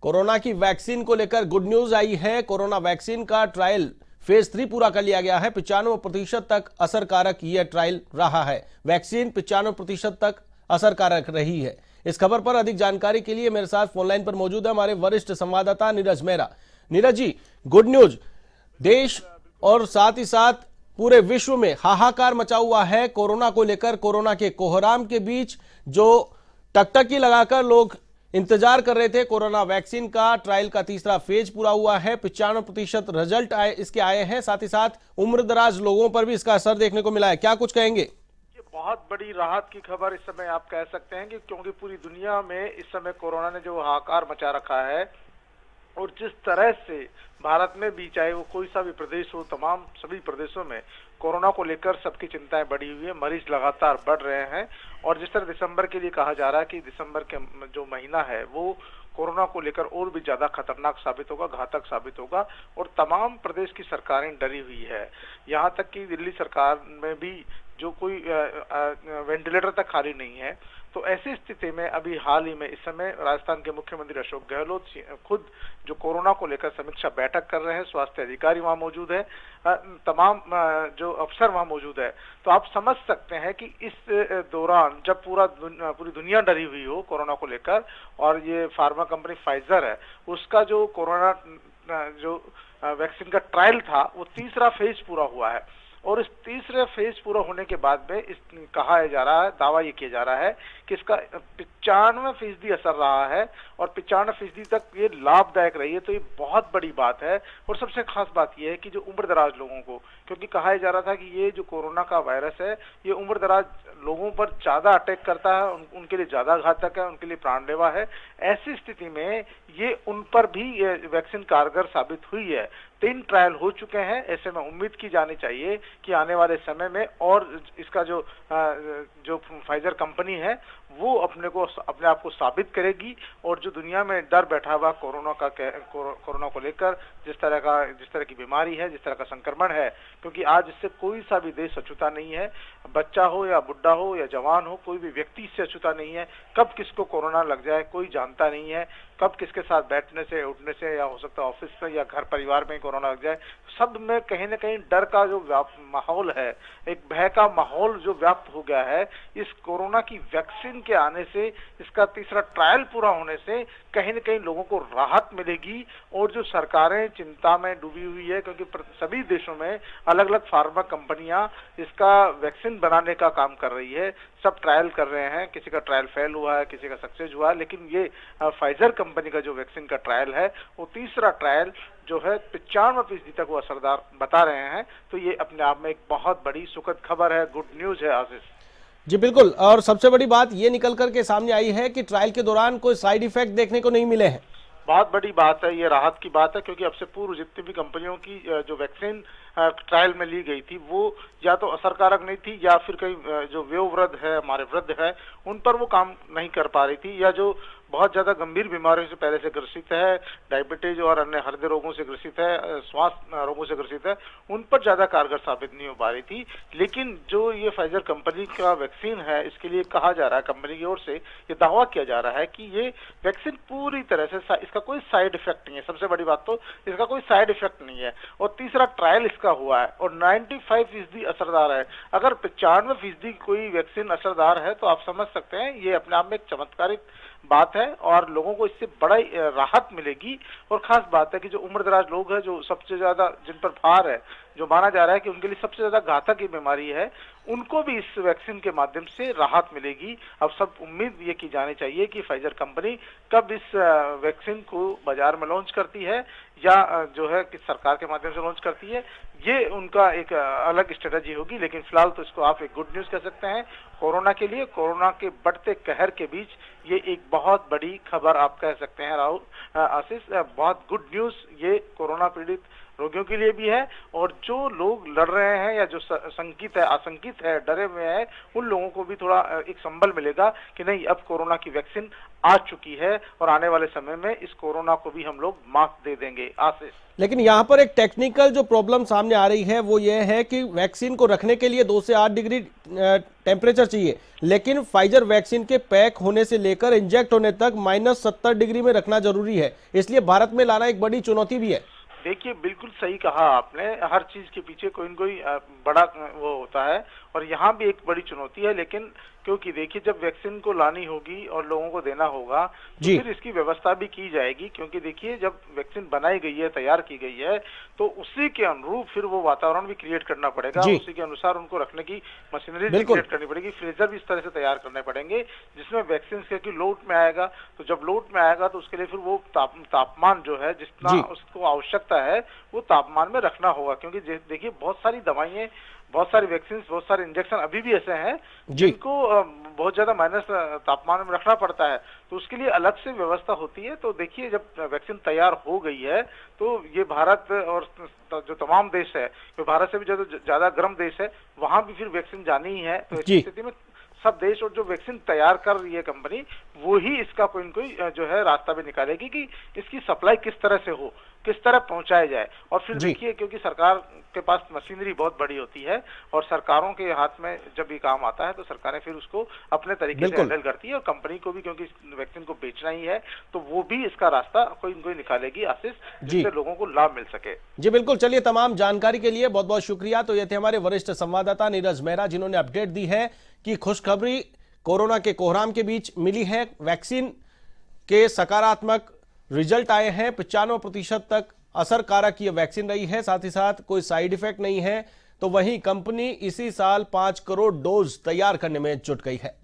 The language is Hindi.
कोरोना की वैक्सीन को लेकर गुड न्यूज आई है। कोरोना वैक्सीन का ट्रायल फेज 3 पूरा कर लिया गया है। 95% तक असरकारक यह ट्रायल रहा है। वैक्सीन 95% तक असरकारक रही है। इस खबर पर अधिक जानकारी के लिए मेरे साथ फोनलाइन पर मौजूद है हमारे वरिष्ठ संवाददाता नीरज मेहरा। नीरज जी, गुड न्यूज, देश और साथ ही साथ पूरे विश्व में हाहाकार मचा हुआ है कोरोना को लेकर। कोरोना के कोहराम के बीच जो टकटकी लगाकर लोग इंतजार कर रहे थे कोरोना वैक्सीन का, ट्रायल का तीसरा फेज पूरा हुआ है। 95% रिजल्ट इसके आए हैं। साथ ही साथ उम्रदराज लोगों पर भी इसका असर देखने को मिला है। क्या कुछ कहेंगे? ये बहुत बड़ी राहत की खबर इस समय आप कह सकते हैं कि क्योंकि पूरी दुनिया में इस समय कोरोना ने जो हाहाकार मचा रखा है और जिस तरह से भारत में भी, चाहे वो कोई सा भी प्रदेश हो, तमाम सभी प्रदेशों में कोरोना को लेकर सबकी चिंताएं बढ़ी हुई है। मरीज लगातार बढ़ रहे हैं और जिस तरह दिसंबर के लिए कहा जा रहा है कि दिसंबर के जो महीना है वो कोरोना को लेकर और भी ज्यादा खतरनाक साबित होगा, घातक साबित होगा और तमाम प्रदेश की सरकारें डरी हुई है। यहाँ तक कि दिल्ली सरकार में भी जो कोई वेंटिलेटर तक खाली नहीं है। तो ऐसी स्थिति में अभी हाल ही में इस समय राजस्थान के मुख्यमंत्री अशोक गहलोत खुद जो कोरोना को लेकर समीक्षा बैठक कर रहे हैं, स्वास्थ्य अधिकारी वहां मौजूद है, तमाम जो अफसर वहां मौजूद है। तो आप समझ सकते हैं कि इस दौरान जब पूरी दुनिया डरी हुई हो कोरोना को लेकर और ये फार्मा कंपनी फाइजर है, उसका जो कोरोना जो वैक्सीन का ट्रायल था वो तीसरा फेज पूरा हुआ है और इस तीसरे फेज पूरा होने के बाद में कहा जा रहा है, दावा ये किया जा रहा है कि इसका 95% असर रहा है और 95% तक ये लाभदायक रही है। तो ये बहुत बड़ी बात है और सबसे खास बात ये है कि जो उम्रदराज लोगों को, क्योंकि कहा जा रहा था कि ये जो कोरोना का वायरस है ये उम्रदराज लोगों पर ज्यादा अटैक करता है, उनके लिए ज्यादा घातक है, उनके लिए जानलेवा है। ऐसी स्थिति में ये उन पर भी वैक्सीन कारगर साबित हुई है। 3 ट्रायल हो चुके हैं। ऐसे में उम्मीद की जानी चाहिए कि आने वाले समय में और इसका जो फाइजर कंपनी है वो अपने आप को साबित करेगी और जो दुनिया में डर बैठा हुआ कोरोना को लेकर, जिस तरह की बीमारी है, जिस तरह का संक्रमण है, क्योंकि आज इससे कोई सा भी देश अछूता नहीं है। बच्चा हो या बुढ़ा हो या जवान हो, कोई भी व्यक्ति इससे अछूता नहीं है। कब किसको कोरोना लग जाए कोई जानता नहीं है, कब किसके साथ बैठने से, उठने से या हो सकता है ऑफिस से या घर परिवार में कोरोना लग जाए। सब में कहीं ना कहीं डर का जो माहौल है, एक भय का माहौल जो व्याप्त हो गया है, इस कोरोना की वैक्सीन के आने से, इसका तीसरा ट्रायल पूरा होने से कहीं ना कहीं लोगों को राहत मिलेगी। और जो सरकारें चिंता में डूबी हुई है, क्योंकि सभी देशों में अलग अलग फार्मा कंपनियां इसका वैक्सीन बनाने का काम कर रही है, सब ट्रायल कर रहे हैं। किसी का ट्रायल फेल हुआ है, किसी का सक्सेस हुआ है, लेकिन ये फाइजर कंपनी का जो वैक्सीन का ट्रायल है वो तीसरा ट्रायल जो है 95% तक वो असरदार बता रहे हैं। तो ये अपने आप में एक बहुत बड़ी सुखद खबर है, गुड न्यूज है आशीष जी बिल्कुल। और सबसे बड़ी बात ये निकल करके सामने आई है कि ट्रायल के दौरान कोई साइड इफेक्ट देखने को नहीं मिले हैं। बहुत बड़ी बात है, ये राहत की बात है, क्योंकि अब से पूर्व जितनी भी कंपनियों की जो वैक्सीन ट्रायल में ली गई थी वो या तो असरकारक नहीं थी या फिर कई जो वयोवृद्ध है, हमारे वृद्ध है, उन पर वो काम नहीं कर पा रही थी, या जो बहुत ज्यादा गंभीर बीमारियों से पहले से ग्रसित है, डायबिटीज और अन्य हृदय रोगों से ग्रसित है, श्वास रोगों से ग्रसित है, उन पर ज्यादा कारगर साबित नहीं हो पा रही थी। लेकिन जो ये फाइजर कंपनी का वैक्सीन है, इसके लिए कहा जा रहा है, कंपनी की ओर से ये दावा किया जा रहा है कि ये वैक्सीन पूरी तरह से इसका कोई साइड इफेक्ट नहीं है। सबसे बड़ी बात तो इसका कोई साइड इफेक्ट नहीं है और तीसरा ट्रायल इसका हुआ है और 95% असरदार है। अगर 95% कोई वैक्सीन असरदार है तो आप समझ सकते हैं ये अपने आप में एक चमत्कारिक बात है और लोगों को इससे बड़ा राहत मिलेगी। और खास बात है कि जो उम्रदराज लोग हैं, जो सबसे ज्यादा जिन पर भार है, जो माना जा रहा है कि उनके लिए सबसे ज्यादा घातक ये बीमारी है, उनको भी इस वैक्सीन के माध्यम से राहत मिलेगी। अब सब उम्मीद ये की जानी चाहिए कि फाइजर कंपनी कब इस वैक्सीन को बाजार में लॉन्च करती है या जो है कि सरकार के माध्यम से लॉन्च करती है, ये उनका एक अलग स्ट्रेटजी होगी। लेकिन फिलहाल तो इसको आप एक गुड न्यूज कह सकते हैं कोरोना के लिए। कोरोना के बढ़ते कहर के बीच ये एक बहुत बड़ी खबर आप कह सकते हैं राहुल, आशीष, बहुत गुड न्यूज ये कोरोना पीड़ित रोगियों के लिए भी है, और जो लोग लड़ रहे हैं या जो शंकित है, आशंकित है, डरे हुए हैं, उन लोगों को भी थोड़ा एक संबल मिलेगा कि नहीं, अब कोरोना की वैक्सीन आ चुकी है और आने वाले समय में इस कोरोना को भी हम लोग मात दे देंगे। आशीष, लेकिन यहाँ पर एक टेक्निकल जो प्रॉब्लम सामने आ रही है वो ये है कि वैक्सीन को रखने के लिए 2 से 8 डिग्री टेम्परेचर चाहिए, लेकिन फाइजर वैक्सीन के पैक होने से लेकर इंजेक्ट होने तक -70 डिग्री में रखना जरूरी है, इसलिए भारत में लाना एक बड़ी चुनौती भी है। देखिए, बिल्कुल सही कहा आपने, हर चीज के पीछे कोई न कोई बड़ा वो होता है, और यहाँ भी एक बड़ी चुनौती है। लेकिन क्योंकि देखिए, जब वैक्सीन को लानी होगी और लोगों को देना होगा तो फिर इसकी व्यवस्था भी की जाएगी, क्योंकि देखिए, जब वैक्सीन बनाई गई है, तैयार की गई है, तो उसी के अनुरूप फिर वो वातावरण भी क्रिएट करना पड़ेगा, उसी के अनुसार उनको रखने की मशीनरी भी क्रिएट करनी पड़ेगी, फ्रीजर भी इस तरह से तैयार करने पड़ेंगे जिसमें वैक्सीन क्योंकि लोड में आएगा, तो जब लोड में आएगा तो उसके लिए फिर वो तापमान जो है, जितना उसको आवश्यकता है वो तापमान में रखना होगा। क्योंकि देखिए, बहुत सारी दवाइयां, बहुत सारी वैक्सीन, बहुत सारे इंजेक्शन अभी भी ऐसे हैं जिनको बहुत ज्यादा माइनस तापमान में रखना पड़ता है, तो उसके लिए अलग से व्यवस्था होती है। तो देखिए, जब वैक्सीन तैयार हो गई है तो ये भारत और जो तमाम देश है, तो भारत से भी ज्यादा गर्म देश है, वहां भी फिर वैक्सीन जानी ही है। तो इस स्थिति में सब देश और जो वैक्सीन तैयार कर रही है कंपनी, वो ही इसका कोई न कोई जो है रास्ता भी निकालेगी कि इसकी सप्लाई किस तरह से हो, किस तरह पहुंचाया जाए। और फिर देखिए, क्योंकि सरकार के पास मशीनरी बहुत बड़ी होती है और सरकारों के हाथ में जब ये काम आता है तो सरकारें फिर उसको अपने तरीके से हैंडल करती है, और कंपनी को भी, क्योंकि वैक्सीन को बेचना ही है, तो वो भी इसका रास्ता कोई न कोई निकालेगी आशीष, जिससे लोगों को लाभ मिल सके। जी बिल्कुल, चलिए, तमाम जानकारी के लिए बहुत बहुत शुक्रिया। तो ये थे हमारे वरिष्ठ संवाददाता नीरज मेहरा, जिन्होंने अपडेट दी है कि खुशखबरी कोरोना के कोहराम के बीच मिली है, वैक्सीन के सकारात्मक रिजल्ट आए हैं, 95% तक असरकारक ये वैक्सीन रही है, साथ ही साथ कोई साइड इफेक्ट नहीं है। तो वहीं कंपनी इसी साल 5 करोड़ डोज तैयार करने में जुट गई है।